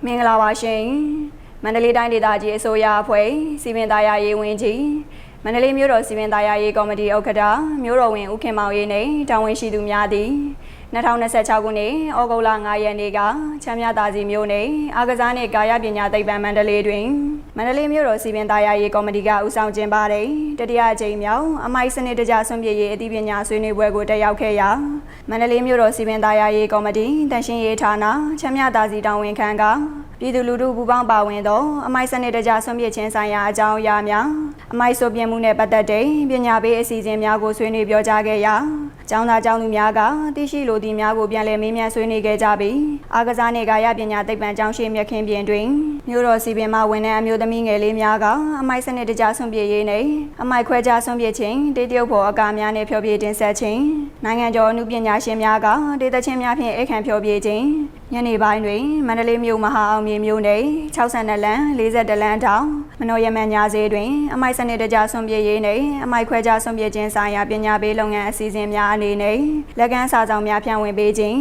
မင်္ဂလာပါရှင်မန္တလေးတိုင်းဒေသကြီးအစိုးရအဖွဲ့စီမံသားရရေးဝန်ကြီးမန္တလေးမြို့တော်စီမံသားရရေးကော်မတီဥက္ကဋ္ဌမြို့တော်ဝင်ဦးခင်မောင်ရေးနဲ့တာဝန်ရှိသူများသည်2026ခုနှစ်ဩဂုတ်လ9ရက်နေ့ကချမ်းမြသာစီမြို့နယ်အားကစားနှင့်ကာယပညာသိပ္ပံမန္တလေးတွင်မန္တလေးမြို့တော်စီမံသားရရေးကော်မတီကဦးဆောင်ကျင်းပတဲ့တတိယအကြိမ်မြောက်အမိုက်စနစ်တကျဆွံ့ပြည့်ရေးအသိပညာဆွေးနွေးပွဲကိုတက်ရောက်ခဲ့ရာမန္တလေးမြို့တော်စီမံသားရရေးကော်မတီတန်ရှင်းရေးဌာနချမ်းမြသာစီတာဝန်ခံကပြည်သူလူထုပူးပေါင်းပါဝင်သောအမိုက်စနစ်တကျဆွံ့ပြည့်ခြင်းဆိုင်ရာအကြောင်းအရာများအမိုက်ဆွံ့ပြည့်မှုနဲ့ပတ်သက်တဲ့ပညာပေးအစီအစဉ်များကိုဆွေးနွေးပြောကြားခဲ့ရာကျောင်းသားကျောင်းသူများကသိရှိလိုသည့်များကိုပြန်လည်မေးမြန်းဆွေးနွေးခဲ့ကြပြီးအားကစားနှင့်ကာယပညာသိပ္ပံကျောင်းရှိမြခင်ပြင်တွင်မြို့တော်စီပင်မှဝန်ထမ်းအမျိုးသမီးငယ်လေးများကအမိုက်စနစ်တကျဆွံ့ပြည့်ရေးနှင့်အမိုက်ခွဲခြားဆွံ့ပြည့်ခြင်းဒေသရုပ်ဖော်အကာများနှင့်ဖျော်ဖြေတင်ဆက်ခြင်းနိုင်ငံကျော်အမှုပညာရှင်များကဒေသချင်းများဖြင့်အခမ်းဖျော်ဖြေခြင်းညနေပိုင်းတွင်မန္တလေးမြို့မဟာအောင်မြေမြို့နယ်62လမ်း42လမ်းတောင်မနောရမန်ညာဈေးတွင်အမိုက်စနစ်တကျဆွံ့ပြည့်ရေးနှင့်အမိုက်ခွဲခြားဆွံ့ပြည့်ခြင်းဆိုင်ရာပညာပေးလုပ်ငန်းအစီအစဉ်များအနေနဲ့လက်ကမ်းစာဆောင်များဖြန့်ဝေပေးခြင်း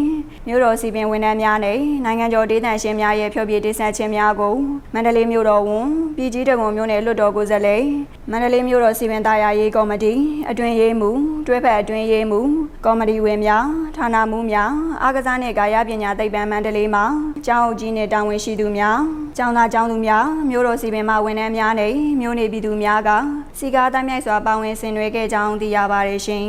မြို့တော်စီပင်ဝန်ထမ်းများနဲ့နိုင်ငံကျော်ဒေသရှင်များရဲ့ဖျော်ဖြေတင်ဆက်ခြင်းများကိုမန္တလေးမြို့တော်ဝန်ပြည်ကြီးတံခွန်မြို့နယ်လွှတ်တော်ကိုယ်စားလှယ်မန္တလေးမြို့တော်စီပင်သားရရေးကော်မတီအတွင်းရေးမှူးတွဲဖက်အတွင်းရေးမှူးကော်မတီဝင်များဌာနမှူးများအားကစားနှင့်ကာယပညာသိပ္ပံမန္တလေးမှာကျောင်းအုပ်ကြီးနှင့်တာဝန်ရှိသူများကျောင်းသားကျောင်းသူများမြို့တော်စီပင်မှဝန်ထမ်းများနဲ့မြို့နေပြည်သူများကစီကားတိုင်းမြိုက်စွာပါဝင်ဆင်နွှဲခဲ့ကြောင်းသိရပါတယ်ရှင်